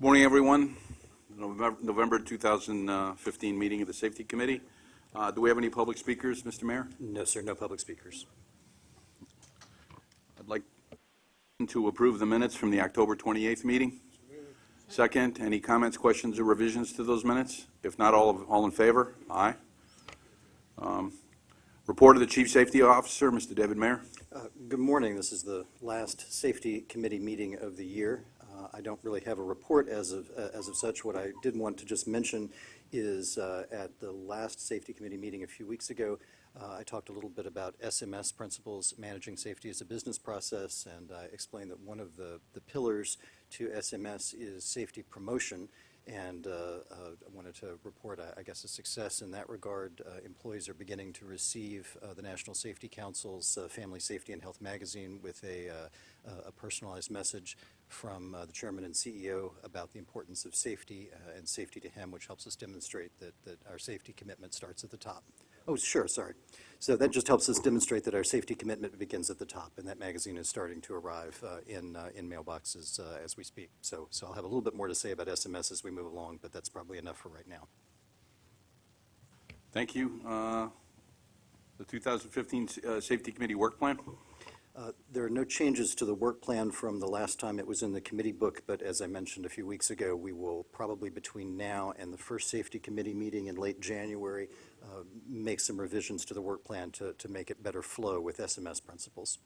Good morning, everyone. November 2015 meeting of the Safety Committee. Do we have any public speakers, Mr. Mayor? No, sir, no public speakers. I'd like to approve the minutes from the October 28th meeting. Second, any comments, questions, or revisions to those minutes? If not, all in favor? Aye. Report of the Chief Safety Officer, Mr. David Mayer. Good morning. This is the last Safety Committee meeting of the year. I don't really have a report as of such. What I did want to just mention is at the last Safety Committee meeting a few weeks ago, I talked a little bit about SMS principles, managing safety as a business process, and I explained that one of the pillars to SMS is safety promotion. And I wanted to report, I guess, a success in that regard. Employees are beginning to receive the National Safety Council's Family Safety and Health magazine with a personalized message from the chairman and CEO about the importance of safety and safety to him, which helps us demonstrate that our safety commitment starts at the top. Oh, sure, sorry. So that just helps us demonstrate that our safety commitment begins at the top, and that magazine is starting to arrive in mailboxes as we speak. So I'll have a little bit more to say about SMS as we move along, but that's probably enough for right now. Thank you. The 2015 Safety Committee work plan? There are no changes to the work plan from the last time it was in the committee book, but as I mentioned a few weeks ago, we will probably between now and the first Safety Committee meeting in late January make some revisions to the work plan to make it better flow with SMS principles.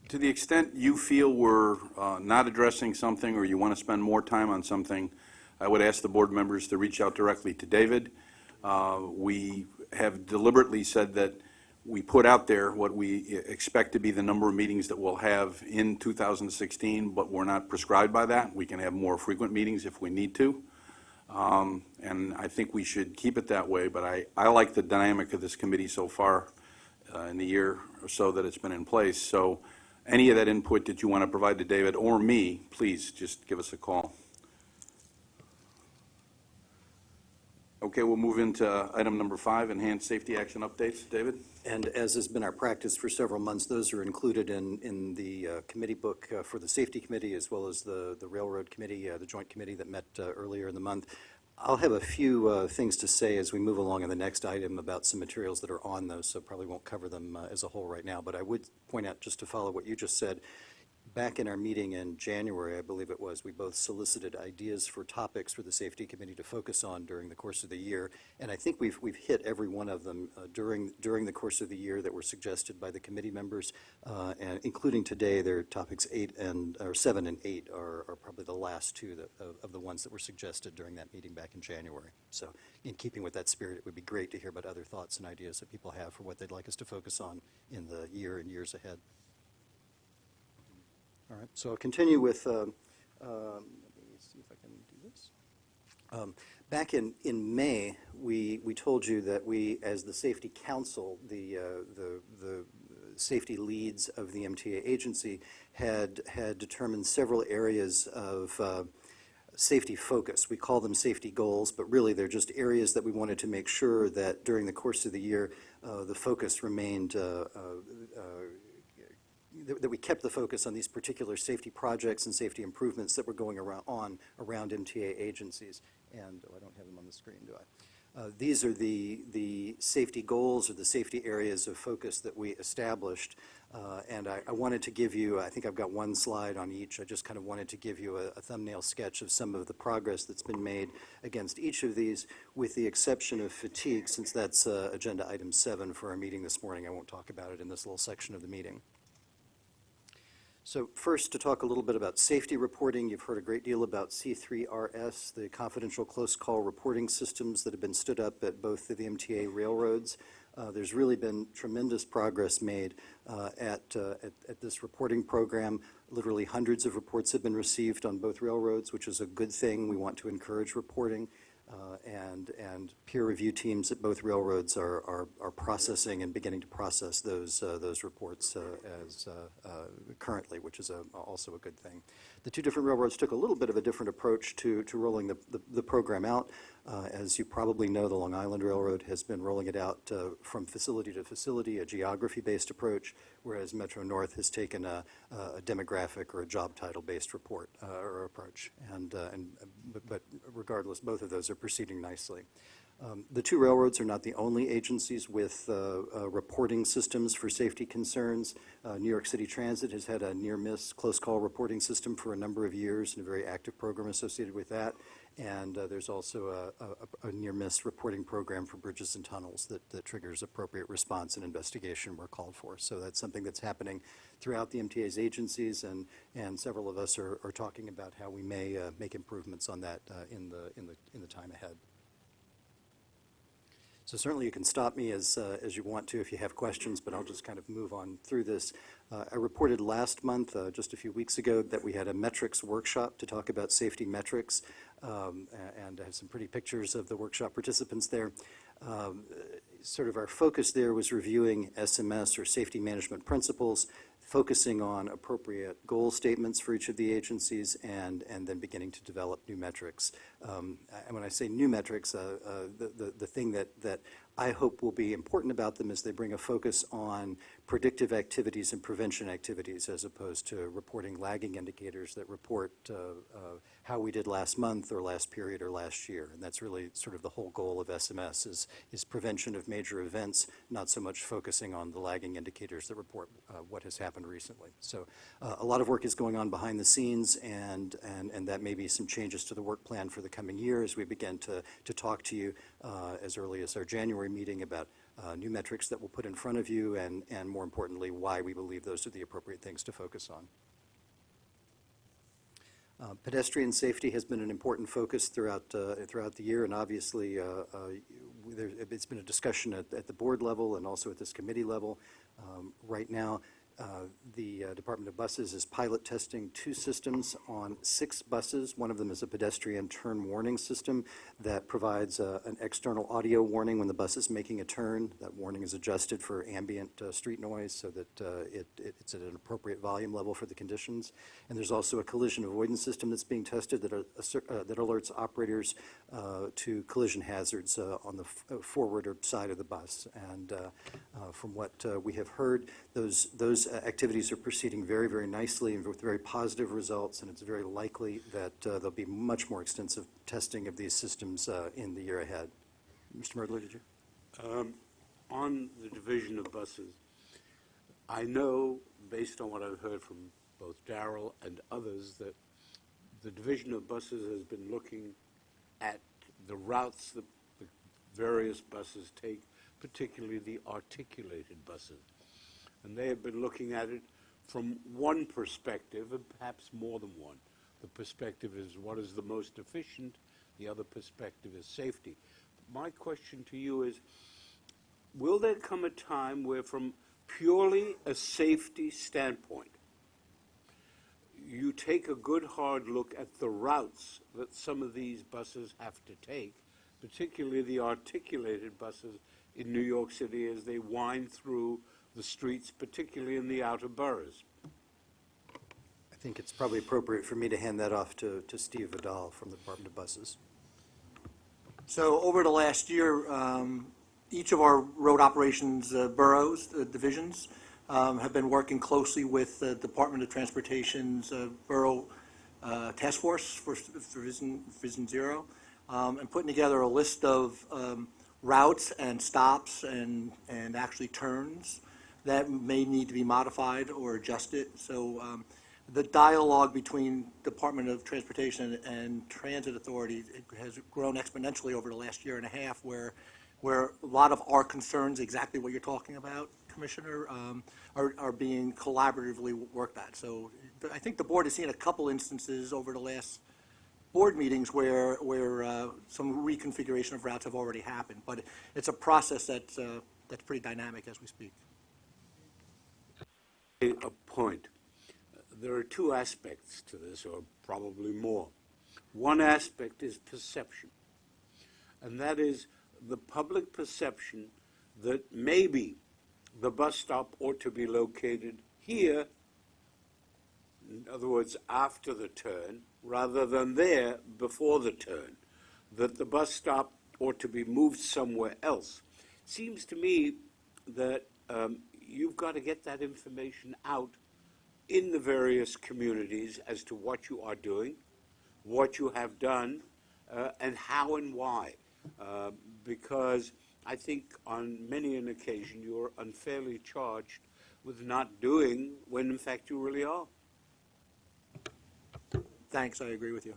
To the extent you feel we're not addressing something or you want to spend more time on something, I would ask the board members to reach out directly to David. We have deliberately said that we put out there what we expect to be the number of meetings that we'll have in 2016, but we're not prescribed by that. We can have more frequent meetings if we need to. And I think we should keep it that way, but I like the dynamic of this committee so far in the year or so that it's been in place. So any of that input that you want to provide to David or me, please just give us a call. Okay, we'll move into item number 5, enhanced safety action updates. David? And as has been our practice for several months, those are included in the committee book for the Safety Committee as well as the Railroad Committee, the joint committee that met earlier in the month. I'll have a few things to say as we move along in the next item about some materials that are on those, so probably won't cover them as a whole right now. But I would point out, just to follow what you just said, back in our meeting in January, I believe it was, we both solicited ideas for topics for the Safety Committee to focus on during the course of the year, and I think we've hit every one of them during the course of the year that were suggested by the committee members, and including today. Their topics 7 and 8 are probably the last two of the ones that were suggested during that meeting back in January. So, in keeping with that spirit, it would be great to hear about other thoughts and ideas that people have for what they'd like us to focus on in the year and years ahead. All right, so I'll continue with, let me see if I can do this. Back in May, we told you that we, as the Safety Council, the safety leads of the MTA agency, had determined several areas of safety focus. We call them safety goals, but really they're just areas that we wanted to make sure that during the course of the year, the focus remained that we kept the focus on these particular safety projects and safety improvements that were going around MTA agencies. And I don't have them on the screen, do I? These are the safety goals or the safety areas of focus that we established. And I wanted to give you, I think I've got one slide on each. I just kind of wanted to give you a thumbnail sketch of some of the progress that's been made against each of these, with the exception of fatigue, since that's agenda item 7 for our meeting this morning. I won't talk about it in this little section of the meeting. So first, to talk a little bit about safety reporting. You've heard a great deal about C3RS, the confidential close call reporting systems that have been stood up at both of the MTA railroads. There's really been tremendous progress made at this reporting program. Literally hundreds of reports have been received on both railroads, which is a good thing. We want to encourage reporting. And peer review teams at both railroads are processing and beginning to process those reports as currently, which is also a good thing. The two different railroads took a little bit of a different approach to rolling the program out. As you probably know, the Long Island Railroad has been rolling it out from facility to facility, a geography-based approach, whereas Metro North has taken a demographic or a job title-based report or approach. But regardless, both of those are proceeding nicely. The two railroads are not the only agencies with reporting systems for safety concerns. New York City Transit has had a near-miss close call reporting system for a number of years and a very active program associated with that. And there's also a near-miss reporting program for bridges and tunnels that triggers appropriate response and investigation where called for. So that's something that's happening throughout the MTA's agencies, and several of us are talking about how we may make improvements on that in the time ahead. So certainly you can stop me as you want to if you have questions, but I'll just kind of move on through this. I reported last month, just a few weeks ago, that we had a metrics workshop to talk about safety metrics, and I have some pretty pictures of the workshop participants there. Sort of our focus there was reviewing SMS, or safety management principles, focusing on appropriate goal statements for each of the agencies, and then beginning to develop new metrics. And when I say new metrics, the thing that I hope will be important about them is they bring a focus on predictive activities and prevention activities, as opposed to reporting lagging indicators that report how we did last month or last period or last year. And that's really sort of the whole goal of SMS is prevention of major events, not so much focusing on the lagging indicators that report what has happened recently. So a lot of work is going on behind the scenes, and that may be some changes to the work plan for the coming year as we begin to talk to you as early as our January meeting about new metrics that we'll put in front of you, and more importantly, why we believe those are the appropriate things to focus on. Pedestrian safety has been an important focus throughout the year, and obviously it's been a discussion at the board level and also at this committee level. Right now, the Department of Buses is pilot testing 2 systems on 6 buses. One of them is a pedestrian turn warning system that provides an external audio warning when the bus is making a turn. That warning is adjusted for ambient street noise so that it's at an appropriate volume level for the conditions. And there's also a collision avoidance system that's being tested that alerts operators to collision hazards on the forward or side of the bus. And from what we have heard, those activities are proceeding very, very nicely and with very positive results, and it's very likely that there'll be much more extensive testing of these systems in the year ahead. Mr. Merdler, did you? On the division of buses, I know, based on what I've heard from both Darrell and others, that the division of buses has been looking at the routes that the various buses take, particularly the articulated buses. And they have been looking at it from one perspective, and perhaps more than one. The perspective is what is the most efficient, the other perspective is safety. My question to you is, will there come a time where from purely a safety standpoint, you take a good hard look at the routes that some of these buses have to take, particularly the articulated buses in New York City as they wind through the streets, particularly in the outer boroughs? I think it's probably appropriate for me to hand that off to Steve Vidal from the Department of Buses. So over the last year, each of our road operations boroughs, divisions, have been working closely with the Department of Transportation's Borough Task Force for Vision Zero, and putting together a list of routes and stops and actually turns that may need to be modified or adjusted. So the dialogue between Department of Transportation and Transit Authority has grown exponentially over the last year and a half, where a lot of our concerns, exactly what you're talking about, Commissioner, are being collaboratively worked at. So I think the board has seen a couple instances over the last board meetings where some reconfiguration of routes have already happened, but it's a process that's pretty dynamic as we speak. A point. There are 2 aspects to this, or probably more. One aspect is perception, and that is the public perception that maybe the bus stop ought to be located here, in other words, after the turn, rather than there before the turn, that the bus stop ought to be moved somewhere else. It seems to me that you've got to get that information out in the various communities as to what you are doing, what you have done, and how and why. Because I think on many an occasion you're unfairly charged with not doing when in fact you really are. Thanks, I agree with you.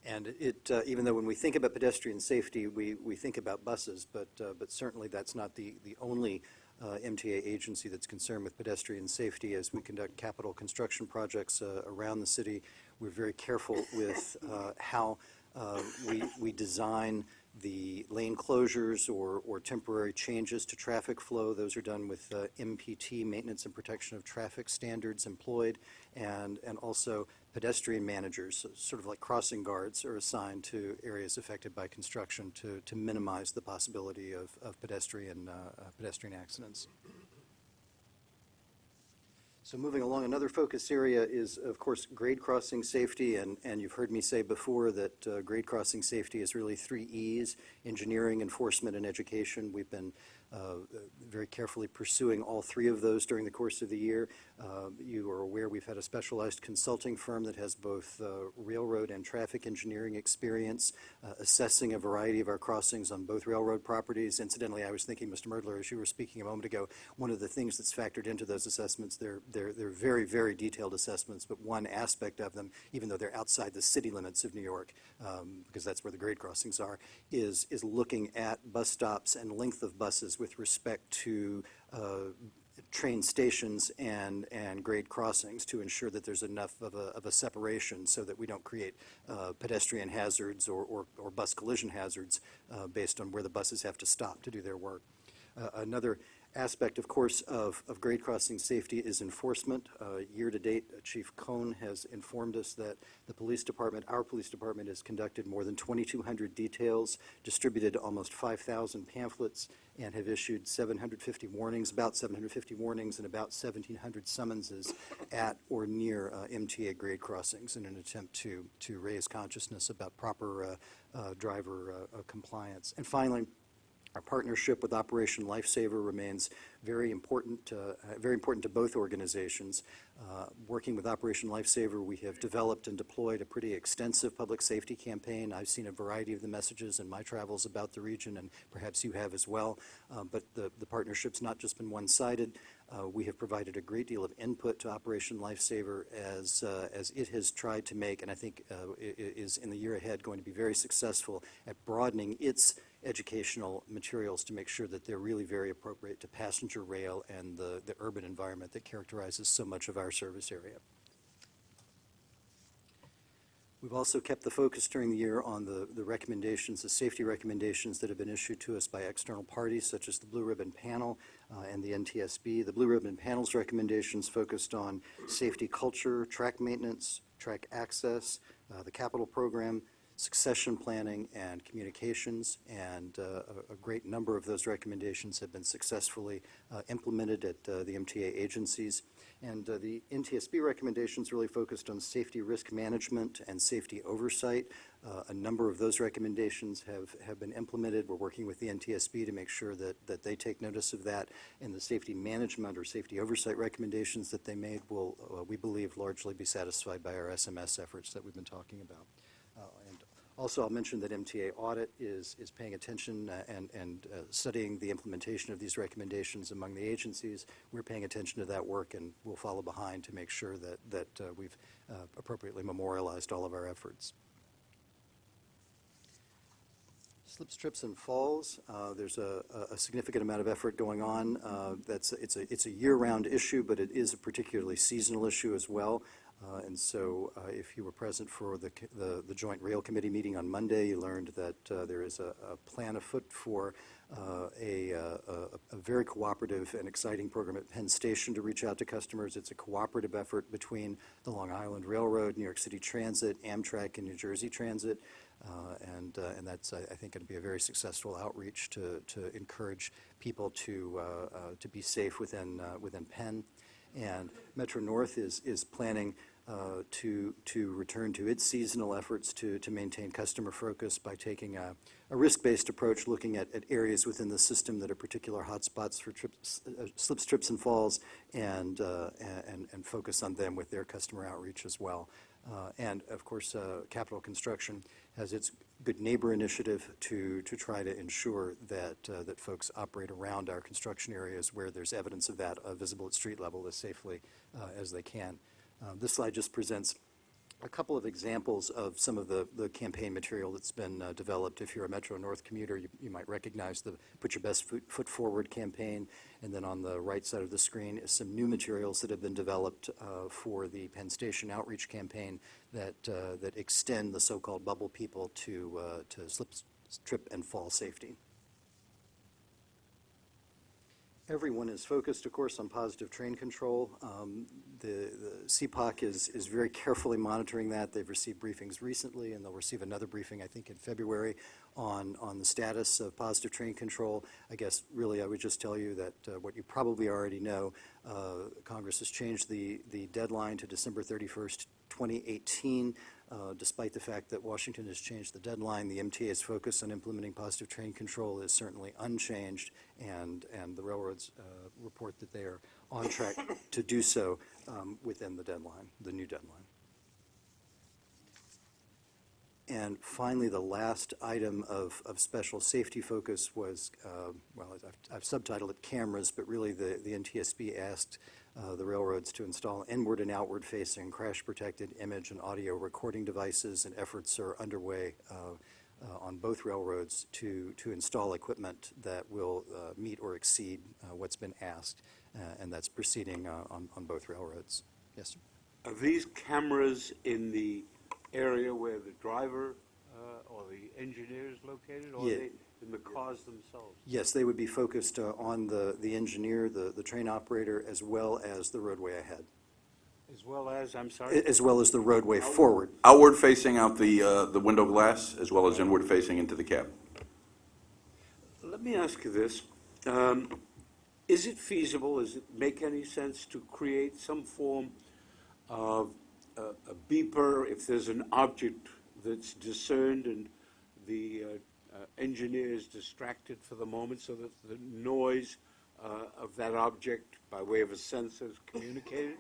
And even though when we think about pedestrian safety, we think about buses, but certainly that's not the only MTA agency that's concerned with pedestrian safety. As we conduct capital construction projects around the city, we're very careful with how we design the lane closures or temporary changes to traffic flow. Those are done with MPT, Maintenance and Protection of Traffic standards employed, and also pedestrian managers, sort of like crossing guards, are assigned to areas affected by construction to minimize the possibility of pedestrian accidents. So moving along, another focus area is, of course, grade crossing safety, and you've heard me say before that grade crossing safety is really 3 E's: engineering, enforcement, and education. We've been very carefully pursuing all 3 of those during the course of the year. You are aware we've had a specialized consulting firm that has both railroad and traffic engineering experience, assessing a variety of our crossings on both railroad properties. Incidentally, I was thinking, Mr. Merdler, as you were speaking a moment ago, one of the things that's factored into those assessments, they're very, very detailed assessments, but one aspect of them, even though they're outside the city limits of New York, because that's where the grade crossings are, is looking at bus stops and length of buses with respect to train stations and grade crossings to ensure that there's enough of a separation so that we don't create pedestrian hazards or bus collision hazards based on where the buses have to stop to do their work. Another aspect, of course, of grade crossing safety is enforcement. Year to date, Chief Cohn has informed us that our police department has conducted more than 2,200 details, distributed almost 5,000 pamphlets, and have issued 750 warnings, about 750 warnings, and about 1,700 summonses at or near MTA grade crossings in an attempt to raise consciousness about proper driver compliance. And finally, our partnership with Operation Lifesaver remains very important to both organizations. Working with Operation Lifesaver, we have developed and deployed a pretty extensive public safety campaign. I've seen a variety of the messages in my travels about the region, and perhaps you have as well. But the partnership's not just been one-sided. We have provided a great deal of input to Operation Lifesaver as it has tried to make, and I think is in the year ahead going to be very successful at broadening its educational materials to make sure that they're really very appropriate to passenger rail and the urban environment that characterizes so much of our service area. We've also kept the focus during the year on the recommendations, the safety recommendations that have been issued to us by external parties, such as the Blue Ribbon Panel and the NTSB. The Blue Ribbon Panel's recommendations focused on safety culture, track maintenance, track access, the capital program, succession planning, and communications, and a great number of those recommendations have been successfully implemented at the MTA agencies. And the NTSB recommendations really focused on safety risk management and safety oversight. A number of those recommendations have been implemented. We're working with the NTSB to make sure that they take notice of that, and the safety management or safety oversight recommendations that they made will, we believe, largely be satisfied by our SMS efforts that we've been talking about. And also, I'll mention that MTA Audit is paying attention and studying the implementation of these recommendations among the agencies. We're paying attention to that work, and we'll follow behind to make sure that we've appropriately memorialized all of our efforts. Slips, trips, and falls. There's a significant amount of effort going on. It's a year-round issue, but it is a particularly seasonal issue as well. And so if you were present for the Joint Rail Committee meeting on Monday, you learned that there is a plan afoot for a very cooperative and exciting program at Penn Station to reach out to customers. It's a cooperative effort between the Long Island Railroad, New York City Transit, Amtrak, and New Jersey Transit. And that's, I think, going to be a very successful outreach to encourage people to be safe within Penn. And Metro North is planning to return to its seasonal efforts to maintain customer focus by taking a risk-based approach, looking at areas within the system that are particular hotspots for slips, trips, and falls, and focus on them with their customer outreach as well. And of course, Capital Construction has its Good Neighbor initiative to try to ensure that that folks operate around our construction areas where there's evidence of that visible at street level as safely as they can. This slide just presents a couple of examples of some of the campaign material that's been developed. If you're a Metro North commuter, you might recognize the Put Your Best Foot Forward campaign. And then on the right side of the screen is some new materials that have been developed for the Penn Station outreach campaign that extend the so-called bubble people to slip, trip, and fall safety. Everyone is focused, of course, on positive train control. The CPOC is very carefully monitoring that. They've received briefings recently, and they'll receive another briefing, I think, in February on the status of positive train control. I guess, really, I would just tell you that what you probably already know, Congress has changed the deadline to December 31st, 2018. Despite the fact that Washington has changed the deadline, the MTA's focus on implementing positive train control is certainly unchanged, and the railroads report that they are on track to do so within the deadline, the new deadline. And finally, the last item of special safety focus was, well, I've subtitled it cameras, but really the NTSB asked the railroads to install inward and outward facing crash-protected image and audio recording devices, and efforts are underway on both railroads to install equipment that will meet or exceed what's been asked, and that's proceeding on both railroads. Yes, sir? Are these cameras in the area where the driver or the engineer is located, or Yeah. are they in the cars themselves? Yes, they would be focused on the engineer, the train operator, as well as the roadway ahead, As well as, I'm sorry? as well as the roadway forward. Outward facing out the window glass, as well as inward facing into the cab. Let me ask you this. Is it feasible, does it make any sense to create some form of a beeper if there's an object that's discerned and the engineer is distracted for the moment, so that the noise of that object by way of a sensor is communicated?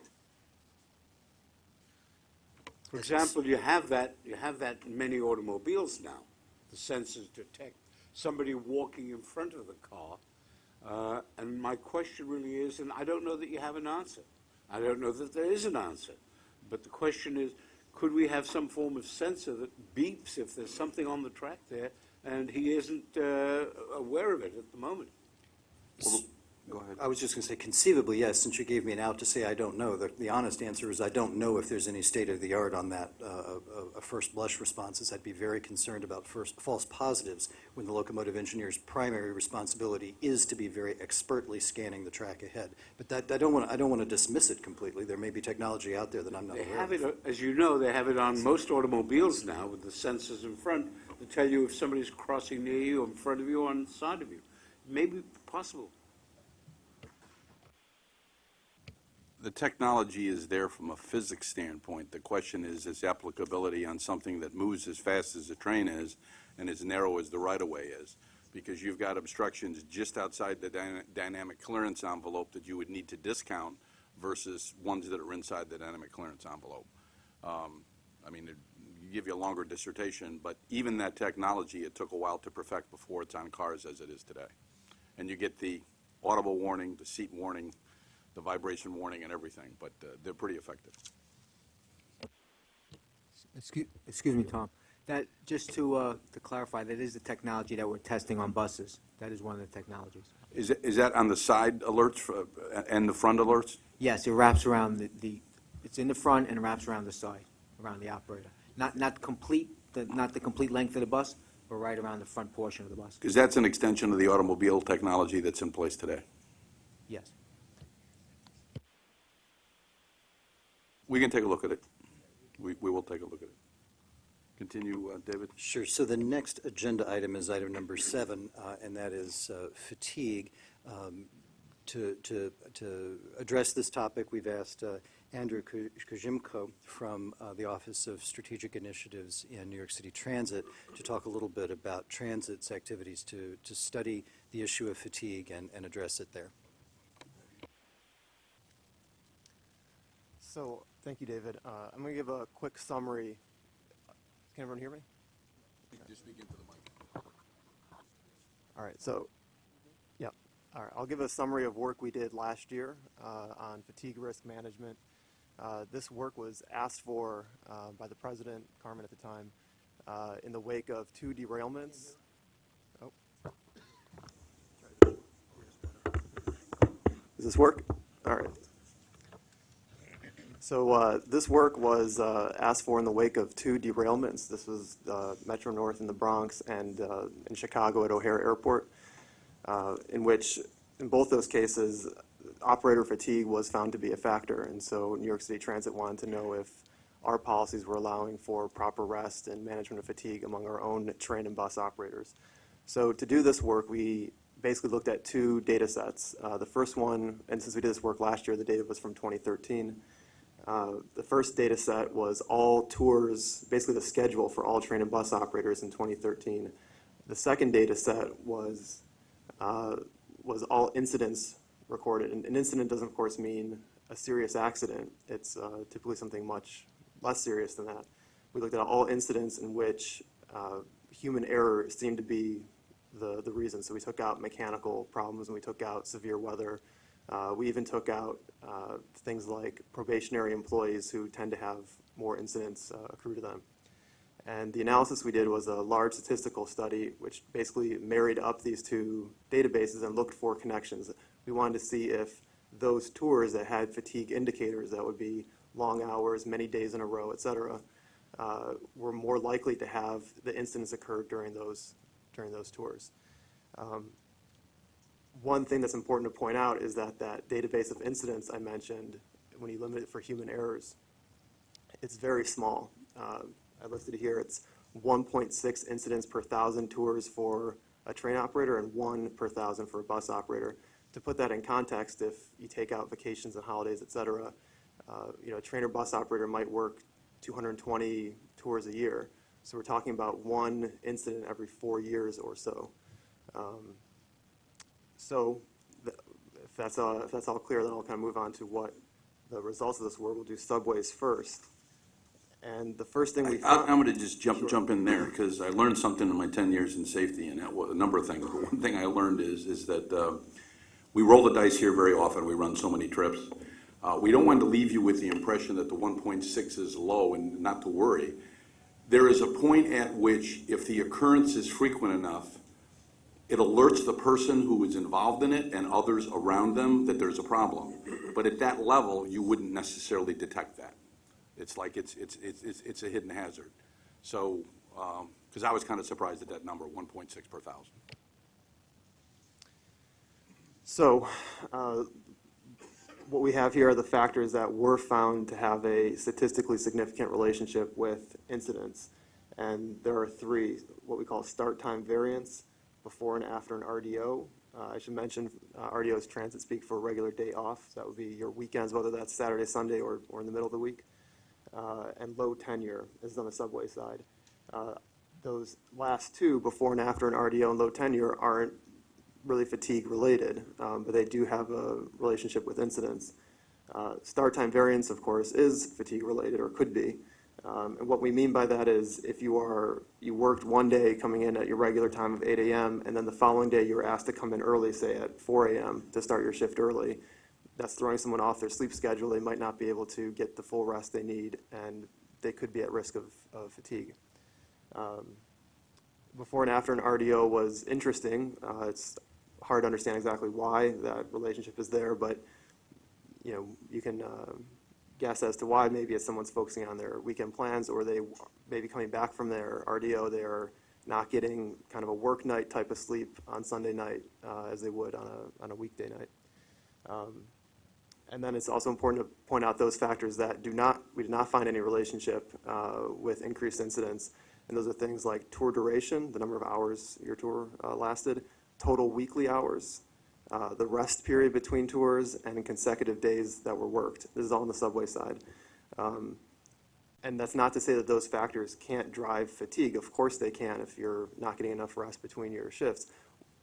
For example, you have that in many automobiles now. The sensors detect somebody walking in front of the car. And my question really is, and I don't know that you have an answer. I don't know that there is an answer. But the question is, could we have some form of sensor that beeps if there's something on the track there and he isn't aware of it at the moment? Well, go ahead. I was just going to say conceivably, yes, since you gave me an out to say I don't know. The honest answer is I don't know if there's any state-of-the-art on that first blush responses. I'd be very concerned about false positives when the locomotive engineer's primary responsibility is to be very expertly scanning the track ahead. But I don't want to dismiss it completely. There may be technology out there that I'm not They aware have of. it, as you know, they have it on most automobiles now with the sensors in front to tell you if somebody's crossing near you, in front of you, or on the side of you. It may be possible. The technology is there from a physics standpoint. The question is its applicability on something that moves as fast as the train is and as narrow as the right-of-way is, because you've got obstructions just outside the dynamic clearance envelope that you would need to discount versus ones that are inside the dynamic clearance envelope. I mean, it give you a longer dissertation, but even that technology, it took a while to perfect before it's on cars as it is today. And you get the audible warning, the seat warning, the vibration warning and everything, but they're pretty effective. Excuse me, Tom. That, just to clarify, that is the technology that we're testing on buses. That is one of the technologies. Is that on the side alerts and the front alerts? Yes, it wraps around it's in the front and it wraps around the side, around the operator. Not the complete length of the bus, but right around the front portion of the bus. Because that's an extension of the automobile technology that's in place today. Yes. We can take a look at it. We will take a look at it. Continue, David. Sure. So the next agenda item is item number 7, and that is fatigue. To address this topic, we've asked Andrew Kuzimko from the Office of Strategic Initiatives in New York City Transit to talk a little bit about Transit's activities to study the issue of fatigue and address it there. So, thank you, David. I'm going to give a quick summary. Can everyone hear me? Just speak into the mic. All right, so, yeah. All right, I'll give a summary of work we did last year on fatigue risk management. This work was asked for by the president, Carmen at the time, in the wake of 2 derailments. Oh. Does this work? All right. So this work was asked for in the wake of 2 derailments. This was Metro North in the Bronx and in Chicago at O'Hare Airport, in which, in both those cases, operator fatigue was found to be a factor. And so New York City Transit wanted to know if our policies were allowing for proper rest and management of fatigue among our own train and bus operators. So to do this work, we basically looked at 2 data sets. The first one, and since we did this work last year, the data was from 2013. The first data set was all tours, basically the schedule for all train and bus operators in 2013. The second data set was all incidents recorded. And an incident doesn't, of course, mean a serious accident. It's typically something much less serious than that. We looked at all incidents in which human error seemed to be the reason. So we took out mechanical problems and we took out severe weather. We even took out things like probationary employees who tend to have more incidents accrue to them. And the analysis we did was a large statistical study which basically married up these 2 databases and looked for connections. We wanted to see if those tours that had fatigue indicators, that would be long hours, many days in a row, et cetera, were more likely to have the incidents occur during those tours. One thing that's important to point out is that that database of incidents I mentioned, when you limit it for human errors, it's very small. I listed here, it's 1.6 incidents per 1,000 tours for a train operator and 1 per 1,000 for a bus operator. To put that in context, if you take out vacations and holidays, et cetera, a train or bus operator might work 220 tours a year. So we're talking about 1 incident every 4 years or so. If that's all clear, then I'll kind of move on to what the results of this were. We'll do subways first. And the first thing we found... I'm going to just jump in there because I learned something in my 10 years in safety, and a number of things. But one thing I learned is that we roll the dice here very often. We run so many trips. We don't want to leave you with the impression that the 1.6 is low and not to worry. There is a point at which, if the occurrence is frequent enough, it alerts the person who is involved in it and others around them that there's a problem. But at that level, you wouldn't necessarily detect that. It's like it's a hidden hazard. So, because I was kind of surprised at that number, 1.6 per 1,000. So, what we have here are the factors that were found to have a statistically significant relationship with incidents. And there are 3, what we call start time variance, before and after an RDO. I should mention RDO is transit speak for a regular day off. So that would be your weekends, whether that's Saturday, Sunday, or in the middle of the week. And low tenure is on the subway side. Those last 2, before and after an RDO and low tenure, aren't really fatigue related, but they do have a relationship with incidents. Start time variance, of course, is fatigue related, or could be. And what we mean by that is if you worked one day coming in at your regular time of 8 a.m. and then the following day you were asked to come in early, say at 4 a.m. to start your shift early, that's throwing someone off their sleep schedule. They might not be able to get the full rest they need, and they could be at risk of fatigue. Before and after an RDO was interesting. It's hard to understand exactly why that relationship is there, but you can guess as to why. Maybe it's someone's focusing on their weekend plans, or they may be coming back from their RDO. They are not getting kind of a work night type of sleep on Sunday night as they would on a weekday night. And then it's also important to point out those factors that we did not find any relationship with increased incidents. And those are things like tour duration, the number of hours your tour lasted, total weekly hours, the rest period between tours, and consecutive days that were worked. This is all on the subway side. And that's not to say that those factors can't drive fatigue. Of course they can if you're not getting enough rest between your shifts.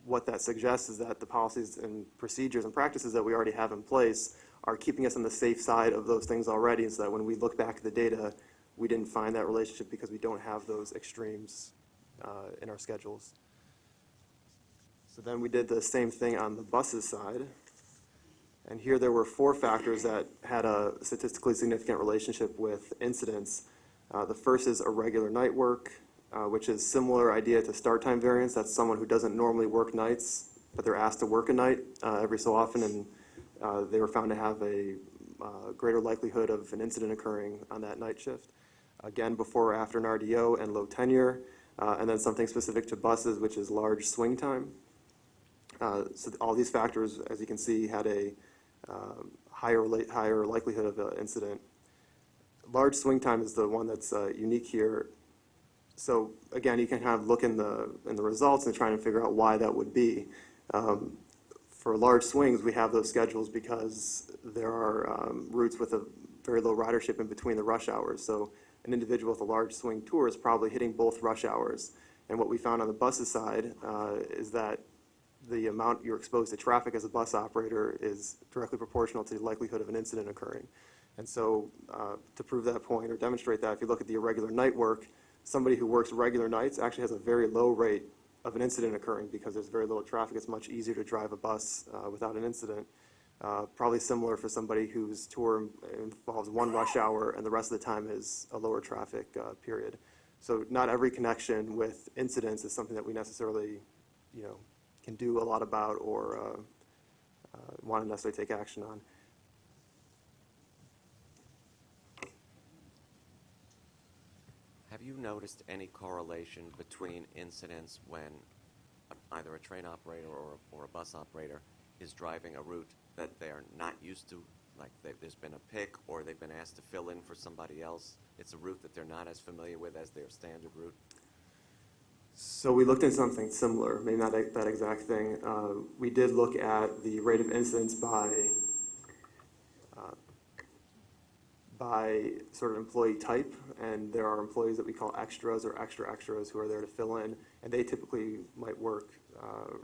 What that suggests is that the policies and procedures and practices that we already have in place are keeping us on the safe side of those things already, so that when we look back at the data, we didn't find that relationship because we don't have those extremes in our schedules. So then we did the same thing on the buses side. And here there were 4 factors that had a statistically significant relationship with incidents. The first is irregular night work, which is similar idea to start time variance. That's someone who doesn't normally work nights, but they're asked to work a night every so often, and they were found to have a greater likelihood of an incident occurring on that night shift. Again, before or after an RDO, and low tenure, and then something specific to buses, which is large swing time. So all these factors, as you can see, had a higher likelihood of an incident. Large swing time is the one that's unique here. So again, you can kind of look in the results and try to figure out why that would be. For large swings, we have those schedules because there are routes with a very low ridership in between the rush hours. So an individual with a large swing tour is probably hitting both rush hours. And what we found on the buses side is that the amount you're exposed to traffic as a bus operator is directly proportional to the likelihood of an incident occurring. And so to prove that point or demonstrate that, if you look at the irregular night work, somebody who works regular nights actually has a very low rate of an incident occurring because there's very little traffic. It's much easier to drive a bus without an incident. Probably similar for somebody whose tour involves one rush hour and the rest of the time is a lower traffic period. So not every connection with incidents is something that we necessarily, can do a lot about or want to necessarily take action on. Have you noticed any correlation between incidents when either a train operator or a bus operator is driving a route that they're not used to, like there's been a pick or they've been asked to fill in for somebody else? It's a route that they're not as familiar with as their standard route? So we looked at something similar, maybe not that exact thing. We did look at the rate of incidents by sort of employee type, and there are employees that we call extras or extras who are there to fill in, and they typically might work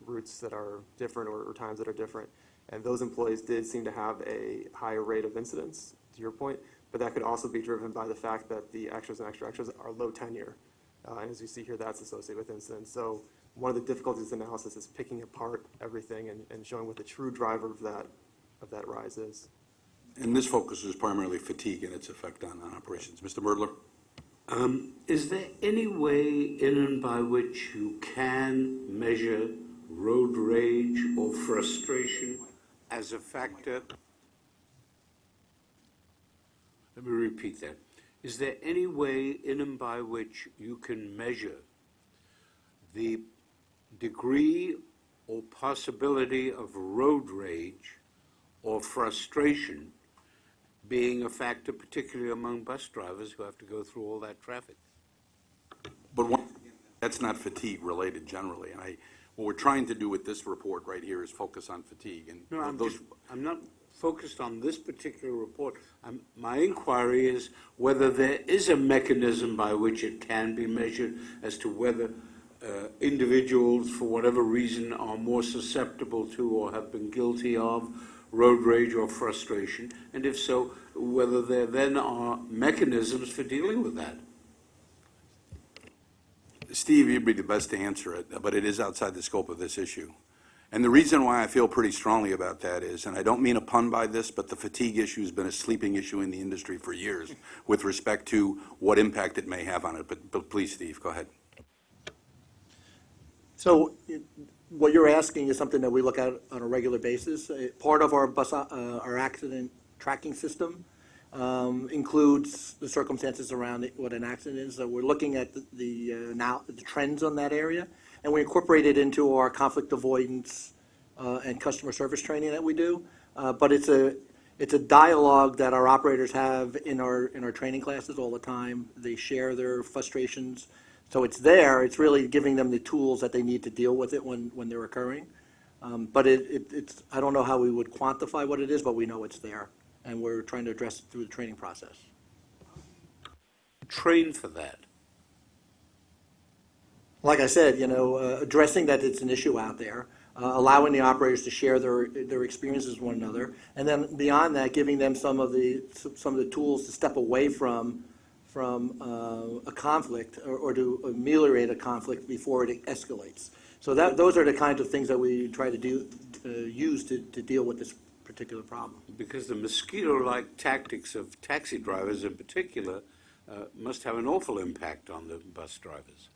routes that are different or times that are different. And those employees did seem to have a higher rate of incidents, to your point, but that could also be driven by the fact that the extras and extras are low tenure. And as you see here, that's associated with incidents. So one of the difficulties in analysis is picking apart everything and showing what the true driver of that rise is. And this focuses primarily fatigue and its effect on operations. Mr. Birdler? Is there any way in and by which you can measure road rage or frustration as a factor? Let me repeat that. Is there any way in and by which you can measure the degree or possibility of road rage or frustration being a factor, particularly among bus drivers who have to go through all that traffic? But that's not fatigue related generally. And what we're trying to do with this report right here is focus on fatigue. And No, I'm not focused on this particular report. My inquiry is whether there is a mechanism by which it can be measured as to whether individuals, for whatever reason, are more susceptible to or have been guilty of road rage or frustration, and if so, whether there then are mechanisms for dealing with that. Steve, you'd be the best to answer it, but it is outside the scope of this issue. And the reason why I feel pretty strongly about that is, and I don't mean a pun by this, but the fatigue issue has been a sleeping issue in the industry for years with respect to what impact it may have on it. But please, Steve, go ahead. So what you're asking is something that we look at on a regular basis. Part of our our accident tracking system includes the circumstances around what an accident is. So we're looking at the trends on that area, and we incorporate it into our conflict avoidance and customer service training that we do. But it's a dialogue that our operators have in our training classes all the time. They share their frustrations. So it's there. It's really giving them the tools that they need to deal with it when they're occurring. But it's, I don't know how we would quantify what it is, but we know it's there, and we're trying to address it through the training process. Train for that. Like I said, addressing that it's an issue out there, allowing the operators to share their experiences with one another, and then beyond that, giving them some of the tools to step away from a conflict or to ameliorate a conflict before it escalates. So those are the kinds of things that we try to use to deal with this particular problem. Because the mosquito-like tactics of taxi drivers in particular must have an awful impact on the bus drivers.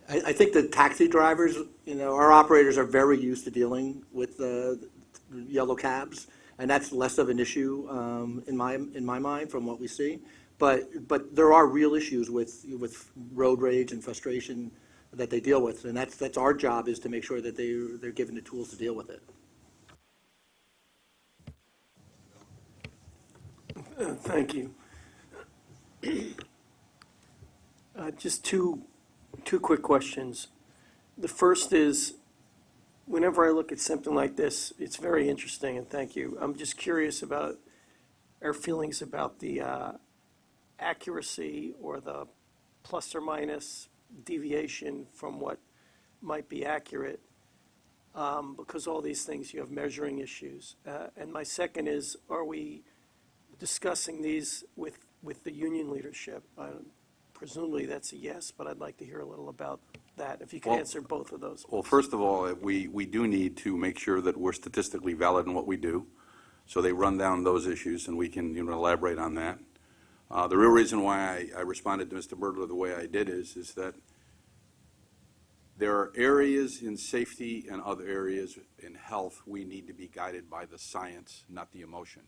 I think the taxi drivers, our operators are very used to dealing with yellow cabs, and that's less of an issue in my mind from what we see. But there are real issues with road rage and frustration that they deal with, and that's our job, is to make sure that they're given the tools to deal with it. Thank you. Just two quick questions. The first is, whenever I look at something like this, it's very interesting, and thank you. I'm just curious about our feelings about the accuracy or the plus or minus deviation from what might be accurate, because all these things, you have measuring issues. And my second is, are we discussing these with the union leadership? Presumably that's a yes, but I'd like to hear a little about that, if you can answer both of those. Well, first of all, we do need to make sure that we're statistically valid in what we do. So they run down those issues, and we can elaborate on that. The real reason why I responded to Mr. Birdler the way I did is that there are areas in safety and other areas in health we need to be guided by the science, not the emotion.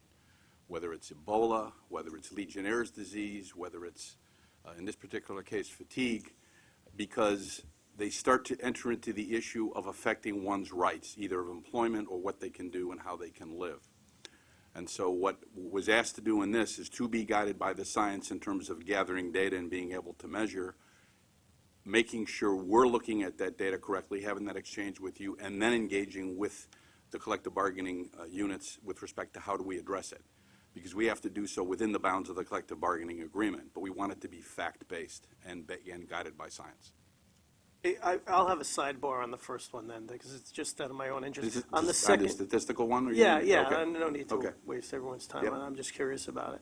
Whether it's Ebola, whether it's Legionnaire's disease, whether it's, in this particular case, fatigue, because they start to enter into the issue of affecting one's rights, either of employment or what they can do and how they can live. And so what was asked to do in this is to be guided by the science in terms of gathering data and being able to measure, making sure we're looking at that data correctly, having that exchange with you, and then engaging with the collective bargaining units with respect to how do we address it. Because we have to do so within the bounds of the collective bargaining agreement, but we want it to be fact-based and guided by science. I'll have a sidebar on the first one then, because it's just out of my own interest. Is it On the on second, the statistical one? Or yeah, Okay. I no need to Okay. waste everyone's time. Yep. I'm just curious about it.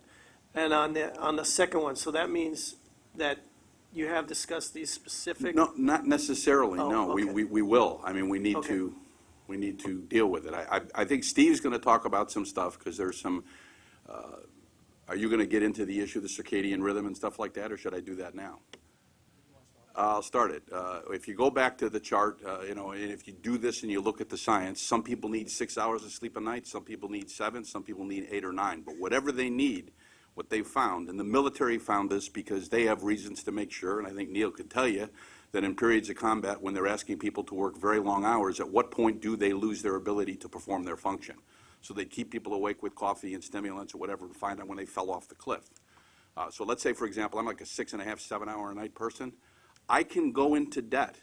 And on the second one, so that means that you have discussed these specific. No, not necessarily, Oh, no. okay. We will. I mean, we need Okay. to deal with it. I think Steve's going to talk about some stuff, because there's some, are you going to get into the issue of the circadian rhythm and stuff like that, or should I do that now? I'll start it. If you go back to the chart, and if you do this and you look at the science, some people need 6 hours of sleep a night, some people need 7, some people need 8 or 9. But whatever they need, what they found, and the military found this because they have reasons to make sure, and I think Neil could tell you, that in periods of combat, when they're asking people to work very long hours, at what point do they lose their ability to perform their function? So they keep people awake with coffee and stimulants or whatever to find out when they fell off the cliff. So let's say, for example, I'm like a 6.5, 7 hour a night person. I can go into debt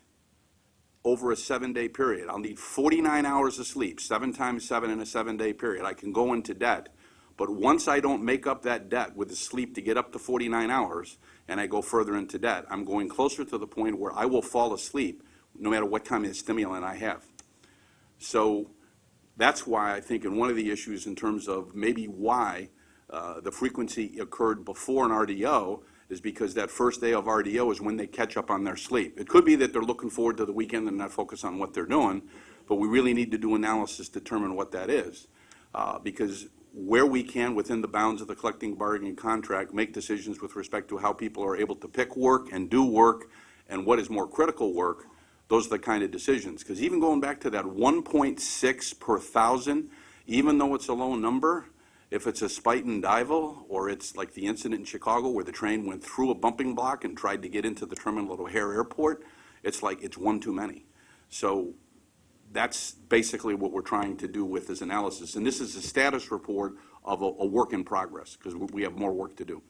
over a 7-day period. I'll need 49 hours of sleep, 7 times 7 in a 7-day period. I can go into debt. But once I don't make up that debt with the sleep to get up to 49 hours and I go further into debt, I'm going closer to the point where I will fall asleep no matter what kind of stimulant I have. So that's why I think in one of the issues in terms of maybe why the frequency occurred before an RDO is because that first day of RDO is when they catch up on their sleep. It could be that they're looking forward to the weekend and not focus on what they're doing, but we really need to do analysis to determine what that is. Because where we can, within the bounds of the collective bargaining contract, make decisions with respect to how people are able to pick work and do work and what is more critical work, those are the kind of decisions. Because even going back to that 1.6 per thousand, even though it's a low number, if it's a spite and dival, or it's like the incident in Chicago where the train went through a bumping block and tried to get into the terminal at O'Hare Airport, it's like it's one too many. So that's basically what we're trying to do with this analysis. And this is a status report of a work in progress, because we have more work to do.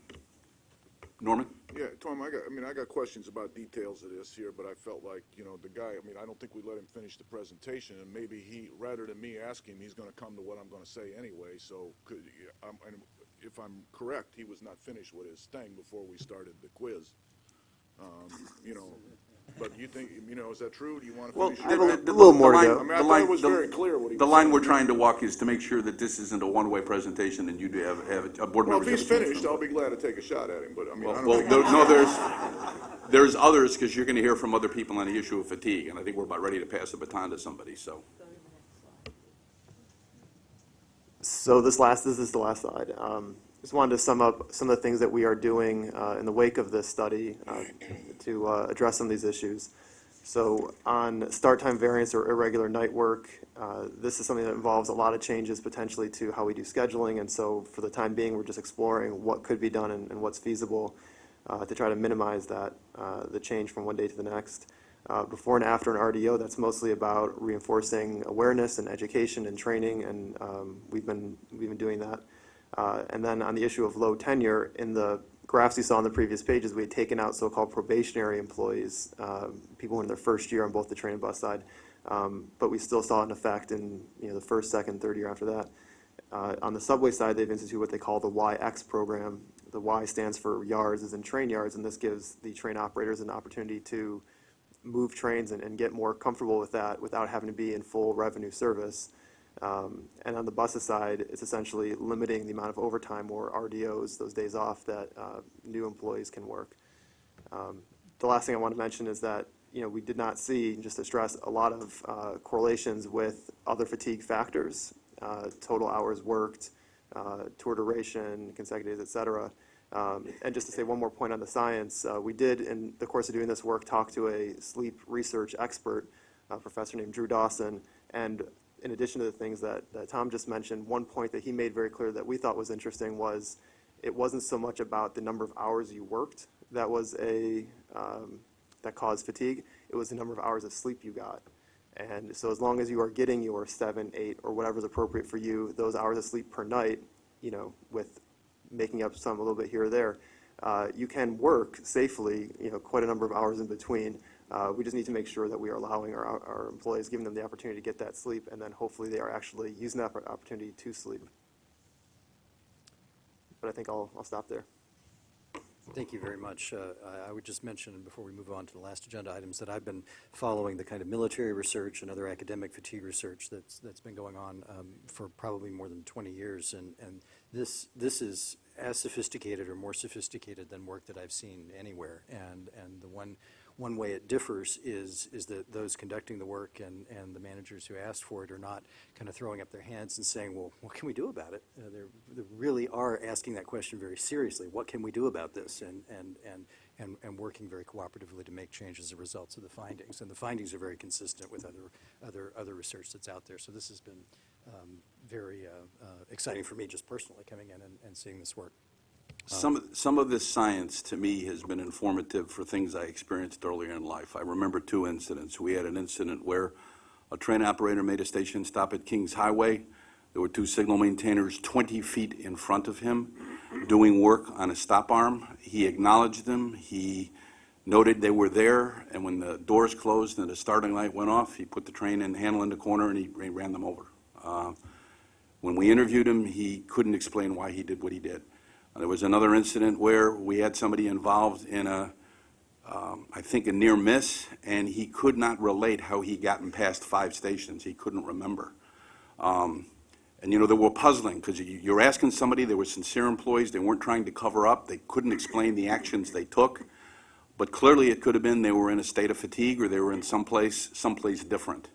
Norman? Yeah, Tom, I got questions about details of this here, but I felt like, the guy, I don't think we let him finish the presentation, and maybe he, rather than me asking him, he's gonna come to what I'm gonna say anyway, so and if I'm correct, he was not finished with his thing before we started the quiz. But you think, is that true? Do you want to finish? I have a little more to go. I thought it was very clear what he was The line saying. we're trying to walk is to make sure that this isn't a one-way presentation and you do have a board member. Well, if he's finished, I'll be glad to take a shot at him, but I don't Well, think. there's others, because you're going to hear from other people on the issue of fatigue, and I think we're about ready to pass the baton to somebody, so. So this is the last slide. Just wanted to sum up some of the things that we are doing in the wake of this study to address some of these issues. So on start time variance or irregular night work, this is something that involves a lot of changes potentially to how we do scheduling, and so for the time being, we're just exploring what could be done and what's feasible to try to minimize that, the change from one day to the next. Before and after an RDO, that's mostly about reinforcing awareness and education and training, and we've been doing that. And then on the issue of low tenure, in the graphs you saw on the previous pages, we had taken out so-called probationary employees, people who are in their first year on both the train and bus side, but we still saw an effect in the first, second, third year after that. On the subway side, they've instituted what they call the YX program. The Y stands for yards, as in train yards, and this gives the train operators an opportunity to move trains and get more comfortable with that without having to be in full revenue service. And on the buses side, it's essentially limiting the amount of overtime or RDOs, those days off, that new employees can work. The last thing I want to mention is that we did not see, just to stress, a lot of correlations with other fatigue factors, total hours worked, tour duration, consecutive days, et cetera. And just to say one more point on the science, we did, in the course of doing this work, talk to a sleep research expert, a professor named Drew Dawson, and in addition to the things that Tom just mentioned, one point that he made very clear that we thought was interesting was it wasn't so much about the number of hours you worked that was that caused fatigue. It was the number of hours of sleep you got. And so as long as you are getting your 7, 8, or whatever is appropriate for you, those hours of sleep per night, with making up some a little bit here or there, you can work safely, quite a number of hours in between. We just need to make sure that we are allowing our employees, giving them the opportunity to get that sleep, and then hopefully they are actually using that opportunity to sleep. But I think I'll stop there. Thank you very much. I would just mention, before we move on to the last agenda items, that I've been following the kind of military research and other academic fatigue research that's been going on for probably more than 20 years, and this is as sophisticated or more sophisticated than work that I've seen anywhere. And the one way it differs is that those conducting the work and the managers who asked for it are not kind of throwing up their hands and saying, well, what can we do about it? They really are asking that question very seriously. What can we do about this? And working very cooperatively to make changes as a result of the findings. And the findings are very consistent with other research that's out there. So this has been very exciting for me just personally coming in and seeing this work. Some of this science, to me, has been informative for things I experienced earlier in life. I remember 2 incidents. We had an incident where a train operator made a station stop at Kings Highway. There were 2 signal maintainers 20 feet in front of him doing work on a stop arm. He acknowledged them. He noted they were there, and when the doors closed and the starting light went off, he put the train handle in the corner and he ran them over. When we interviewed him, he couldn't explain why he did what he did. There was another incident where we had somebody involved in I think a near miss, and he could not relate how he gotten past 5 stations. He couldn't remember. And they were puzzling, because you're asking somebody, they were sincere employees, they weren't trying to cover up, they couldn't explain the actions they took, but clearly it could have been they were in a state of fatigue or they were in someplace different.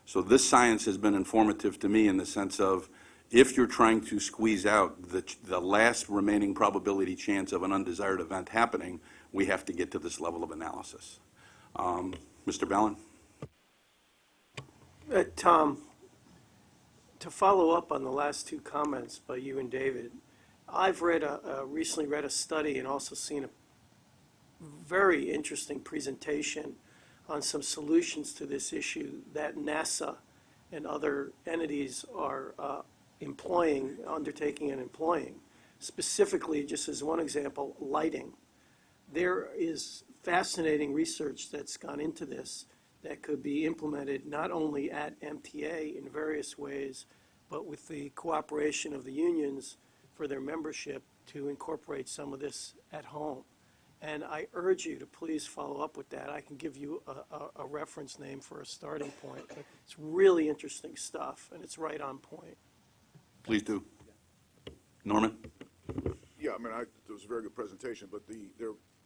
So this science has been informative to me in the sense of, if you're trying to squeeze out the last remaining probability chance of an undesired event happening, we have to get to this level of analysis. Mr. Ballin? Tom, to follow up on the last 2 comments by you and David, I've recently read a study and also seen a very interesting presentation on some solutions to this issue that NASA and other entities are undertaking and employing. Specifically, just as one example, lighting. there is fascinating research that's gone into this that could be implemented not only at MTA in various ways, but with the cooperation of the unions for their membership to incorporate some of this at home. And I urge you to please follow up with that. I can give you a reference name for a starting point. It's really interesting stuff, and it's right on point. Please do. Norman? Yeah, I mean, it was a very good presentation, but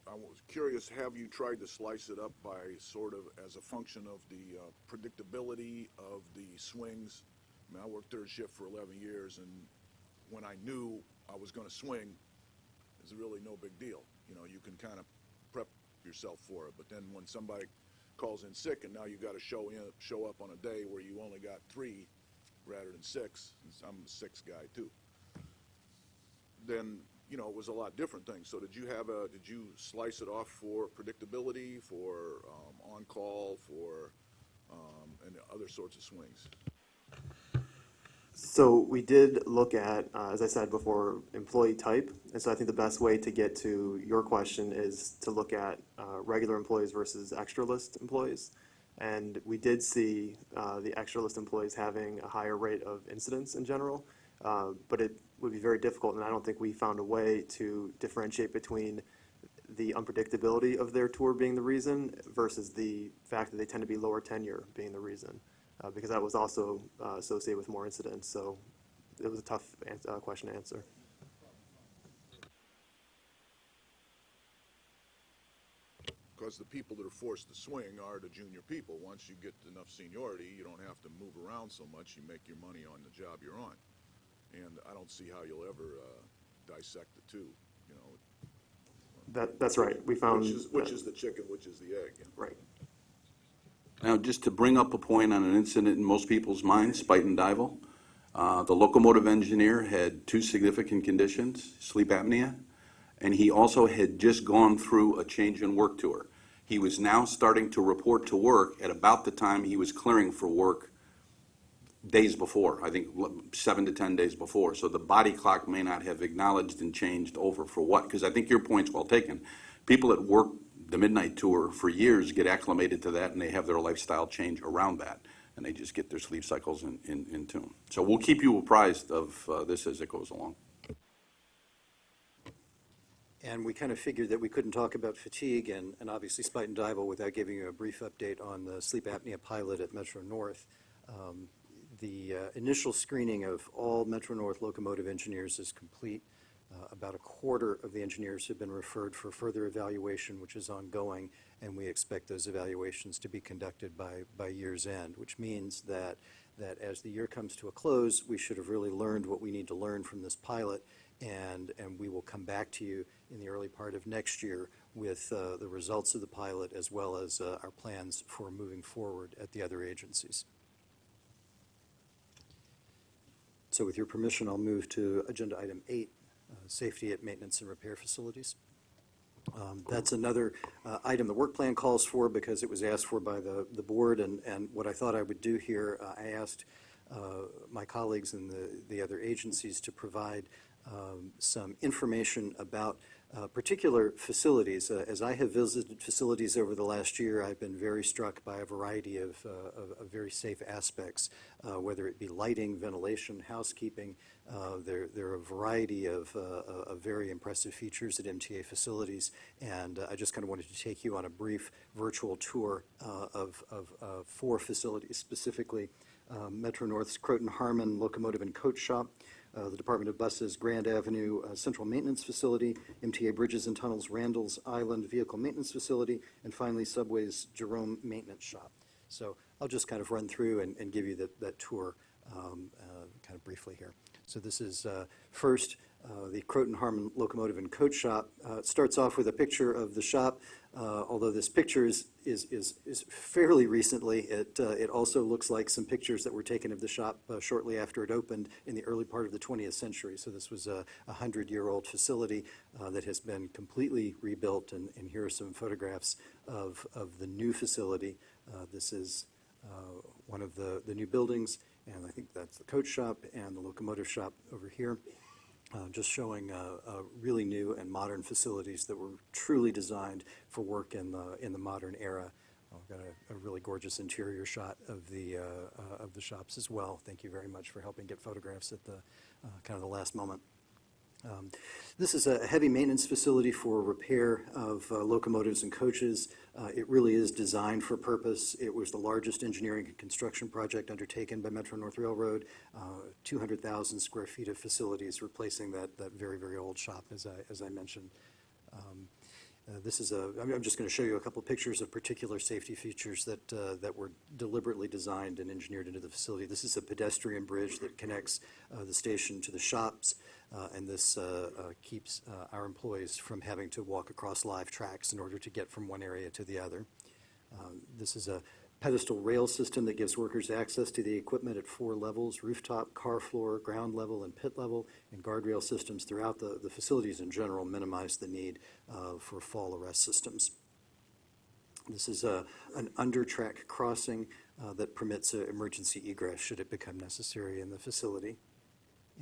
I was curious, have you tried to slice it up by sort of as a function of the predictability of the swings? I mean, I worked third shift for 11 years, and when I knew I was going to swing, it's really no big deal. You know, you can kind of prep yourself for it, but then when somebody calls in sick and now you got to show up on a day where you only got 3 rather than 6, I'm a 6 guy too, then you know, it was a lot different things. So did you slice it off for predictability, for on-call, for and other sorts of swings? So we did look at, as I said before, employee type. And so I think the best way to get to your question is to look at regular employees versus extra list employees. And we did see the extra list employees having a higher rate of incidents in general, but it would be very difficult, and I don't think we found a way to differentiate between the unpredictability of their tour being the reason versus the fact that they tend to be lower tenure being the reason, because that was also associated with more incidents. So it was a tough question to answer. Because the people that are forced to swing are the junior people. Once you get enough seniority, you don't have to move around so much. You make your money on the job you're on. And I don't see how you'll ever dissect the two, you know. That's right. We found Which is the chicken, which is the egg. You know? right. Now, just to bring up a point on an incident in most people's minds, Spite and Dival, the locomotive engineer had 2 significant conditions, sleep apnea, and he also had just gone through a change in work tour. He was now starting to report to work at about the time he was clearing for work days before, I think 7 to 10 days before. So the body clock may not have acknowledged and changed over for what, because I think your point's well taken. People that work the midnight tour for years get acclimated to that, and they have their lifestyle change around that, and they just get their sleep cycles in tune. So we'll keep you apprised of this as it goes along. And we kind of figured that we couldn't talk about fatigue and obviously Spite and Dival without giving you a brief update on the sleep apnea pilot at Metro North. The initial screening of all Metro North locomotive engineers is complete. About a quarter of the engineers have been referred for further evaluation, which is ongoing, and we expect those evaluations to be conducted by year's end, which means that as the year comes to a close, we should have really learned what we need to learn from this pilot, and we will come back to you in the early part of next year with the results of the pilot as well as our plans for moving forward at the other agencies. So with your permission, I'll move to agenda item 8, safety at maintenance and repair facilities. That's another item the work plan calls for because it was asked for by the board, and what I thought I would do here, I asked my colleagues in the other agencies to provide some information about particular facilities. As I have visited facilities over the last year, I've been very struck by a variety of very safe aspects, whether it be lighting, ventilation, housekeeping. There are a variety of very impressive features at MTA facilities, and I just kind of wanted to take you on a brief virtual tour of 4 facilities, specifically Metro North's Croton Harmon Locomotive and Coach Shop, the Department of Buses Grand Avenue Central Maintenance Facility, MTA Bridges and Tunnels Randall's Island Vehicle Maintenance Facility, and finally Subway's Jerome Maintenance Shop. So I'll just kind of run through and give you that tour kind of briefly here. So this is first the Croton Harmon Locomotive and Coach Shop. It starts off with a picture of the shop. Although this picture is fairly recently, it also looks like some pictures that were taken of the shop shortly after it opened in the early part of the 20th century. So this was a 100-year-old facility that has been completely rebuilt, and here are some photographs of the new facility. This is one of the new buildings, and I think that's the coach shop and the locomotive shop over here. just showing really new and modern facilities that were truly designed for work in the modern era. We've got a really gorgeous interior shot of the shops as well. Thank you very much for helping get photographs at the kind of the last moment. This is a heavy maintenance facility for repair of locomotives and coaches. It really is designed for purpose. It was the largest engineering and construction project undertaken by Metro North Railroad. 200,000 square feet of facilities, replacing that very, very old shop, as I mentioned. I'm just going to show you a couple pictures of particular safety features that were deliberately designed and engineered into the facility. This is a pedestrian bridge that connects the station to the shops, and this keeps our employees from having to walk across live tracks in order to get from one area to the other. This is a pedestal rail system that gives workers access to the equipment at 4 levels: rooftop, car floor, ground level, and pit level, and guardrail systems throughout the facilities in general minimize the need for fall arrest systems. This is an under-track crossing that permits emergency egress should it become necessary in the facility.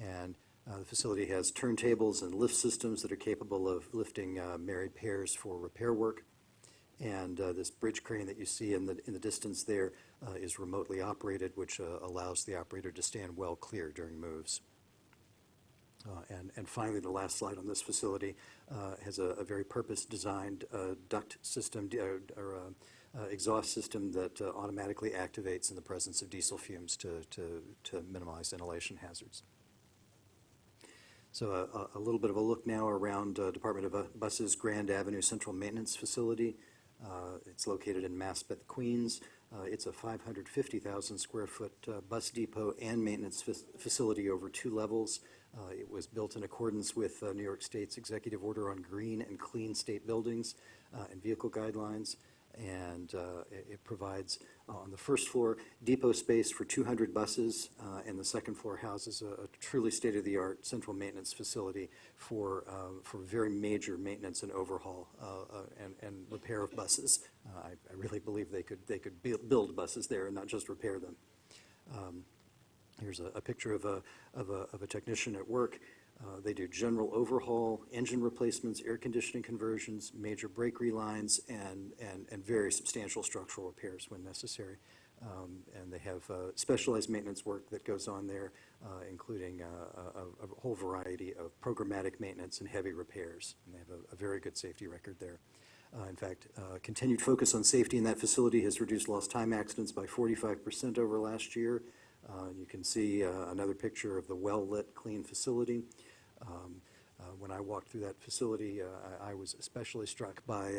And the facility has turntables and lift systems that are capable of lifting married pairs for repair work. And this bridge crane that you see in the distance there is remotely operated, which allows the operator to stand well clear during moves. And finally, the last slide on this facility has a very purpose-designed duct system or exhaust system that automatically activates in the presence of diesel fumes to minimize inhalation hazards. So a little bit of a look now around Department of Bus's Grand Avenue Central Maintenance Facility. It's located in Maspeth, Queens. It's a 550,000 square foot bus depot and maintenance facility over 2 levels. It was built in accordance with New York State's Executive Order on Green and Clean State Buildings and Vehicle Guidelines. And it provides, on the first floor, depot space for 200 buses, and the second floor houses a truly state-of-the-art central maintenance facility for very major maintenance and overhaul and repair of buses. I really believe they could build buses there and not just repair them. Here's a picture of a technician at work. They do general overhaul, engine replacements, air conditioning conversions, major brake relines, and very substantial structural repairs when necessary. And they have specialized maintenance work that goes on there, including a whole variety of programmatic maintenance and heavy repairs. And they have a very good safety record there. In fact, continued focus on safety in that facility has reduced lost time accidents by 45% over last year. You can see another picture of the well-lit, clean facility. When I walked through that facility, I was especially struck by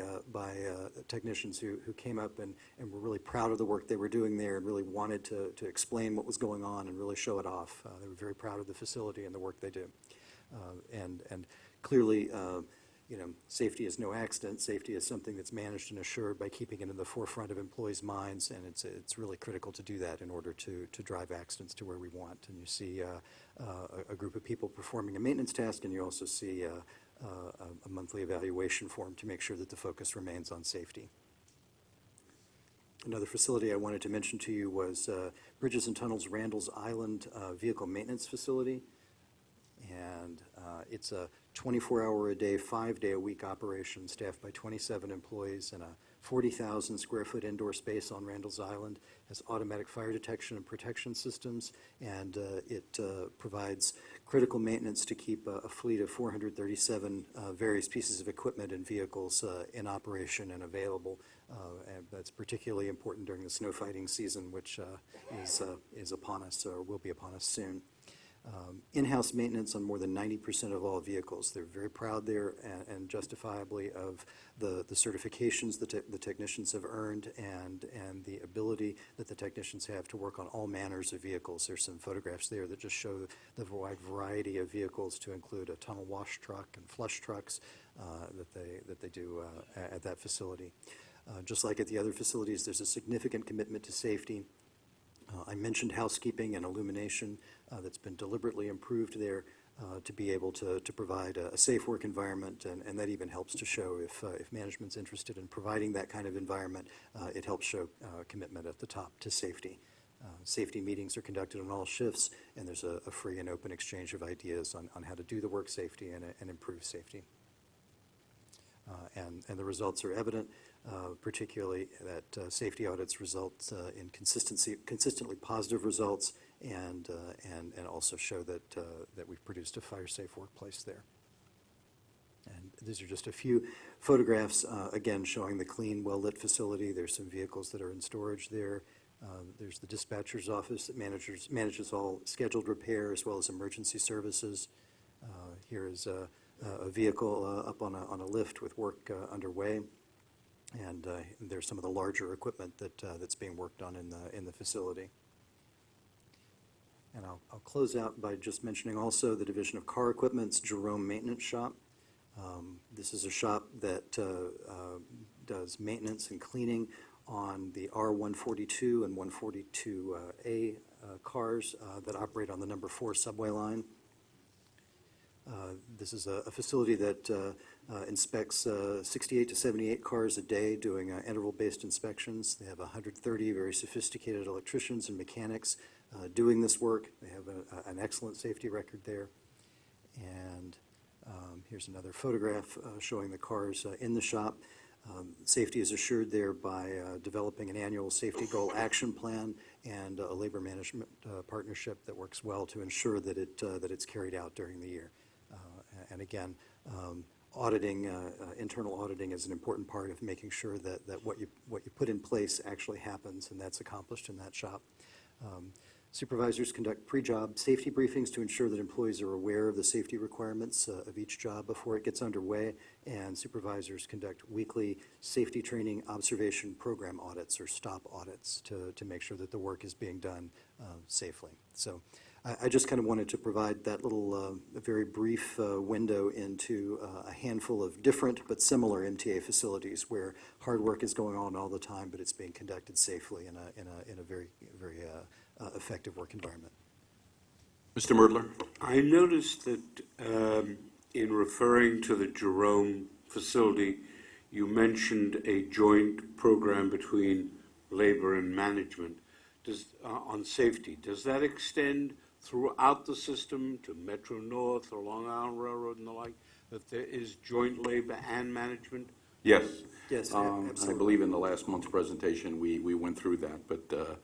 technicians who came up and were really proud of the work they were doing there and really wanted to explain what was going on and really show it off. They were very proud of the facility and the work they do. And clearly, safety is no accident. Safety is something that's managed and assured by keeping it in the forefront of employees' minds, and it's really critical to do that in order to drive accidents to where we want. And you see a group of people performing a maintenance task, and you also see a monthly evaluation form to make sure that the focus remains on safety. Another facility I wanted to mention to you was Bridges and Tunnels Randall's Island Vehicle Maintenance Facility. And it's a 24-hour-a-day, 5-day-a-week operation staffed by 27 employees in a 40,000 square foot indoor space on Randall's Island. Has automatic fire detection and protection systems, and it provides critical maintenance to keep a fleet of 437 various pieces of equipment and vehicles in operation and available. And that's particularly important during the snow fighting season, which is upon us, or will be upon us soon. In-house maintenance on more than 90% of all vehicles. They're very proud there and justifiably of the certifications the technicians have earned and the ability that the technicians have to work on all manners of vehicles. There's some photographs there that just show the wide variety of vehicles, to include a tunnel wash truck and flush trucks that they do at that facility. Just like at the other facilities, there's a significant commitment to safety. I mentioned housekeeping and illumination that's been deliberately improved there to be able to provide a safe work environment, and that even helps to show if management's interested in providing that kind of environment, it helps show commitment at the top to safety. Safety meetings are conducted on all shifts, and there's a free and open exchange of ideas on how to do the work safety and improve safety. And the results are evident, particularly that safety audits result in consistently positive results, and also show that we've produced a fire-safe workplace there. And these are just a few photographs, again, showing the clean, well-lit facility. There's some vehicles that are in storage there. There's the dispatcher's office that manages all scheduled repair as well as emergency services. Here is a vehicle up on a lift with work underway. And there's some of the larger equipment that's being worked on in the facility. And I'll close out by just mentioning also the Division of Car Equipment's Jerome Maintenance Shop. This is a shop that does maintenance and cleaning on the R142 and 142A cars that operate on the number 4 subway line. This is a facility that inspects 68 to 78 cars a day, doing interval-based inspections. They have 130 very sophisticated electricians and mechanics doing this work. They have an excellent safety record there. And here's another photograph showing the cars in the shop. Safety is assured there by developing an annual safety goal action plan and a labor management partnership that works well to ensure that it's carried out during the year. And again, auditing, internal auditing is an important part of making sure that what you put in place actually happens, and that's accomplished in that shop. Supervisors conduct pre-job safety briefings to ensure that employees are aware of the safety requirements of each job before it gets underway, and supervisors conduct weekly safety training observation program audits, or STOP audits, to make sure that the work is being done safely. So I just kind of wanted to provide that little very brief window into a handful of different but similar MTA facilities where hard work is going on all the time, but it's being conducted safely in a very effective work environment. Mr. Merdler? I noticed that in referring to the Jerome facility, you mentioned a joint program between labor and management on safety. Does that extend throughout the system to Metro North or Long Island Railroad and the like, that there is joint labor and management? Yes. Yes, I absolutely. believe in the last month's presentation, we went through that, but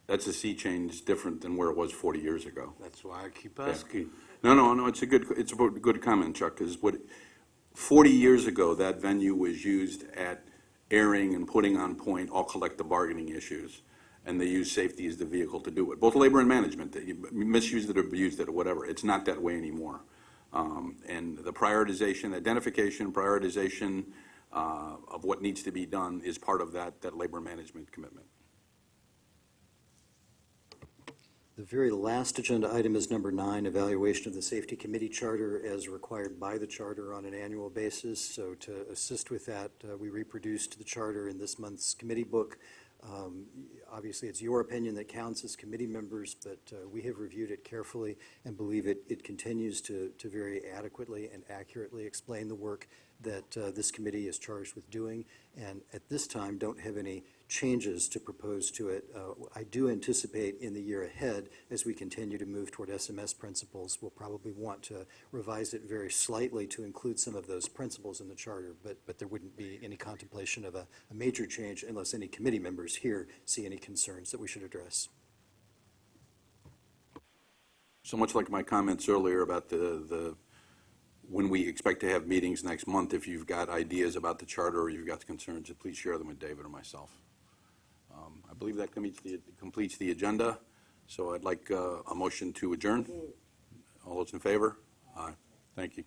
that's a sea change different than where it was 40 years ago. That's why I keep asking. No, it's a good comment, Chuck, because 40 years ago, that venue was used at airing and putting on point all collective bargaining issues, and they used safety as the vehicle to do it. Both labor and management, they misused it or abused it or whatever. It's not that way anymore. And the prioritization, identification, prioritization of what needs to be done is part of that labor management commitment. The very last agenda item is number 9, evaluation of the Safety Committee Charter as required by the Charter on an annual basis. So to assist with that, we reproduced the Charter in this month's committee book. Obviously, it's your opinion that counts as committee members, but we have reviewed it carefully and believe it continues to very adequately and accurately explain the work that this committee is charged with doing, and at this time don't have any changes to propose to it. I do anticipate in the year ahead, as we continue to move toward SMS principles, we'll probably want to revise it very slightly to include some of those principles in the Charter, but there wouldn't be any contemplation of a major change unless any committee members here see any concerns that we should address. So much like my comments earlier about when we expect to have meetings next month, if you've got ideas about the Charter or you've got concerns, please share them with David or myself. I believe that completes the agenda, so I'd like a motion to adjourn. All those in favor? Aye. Thank you.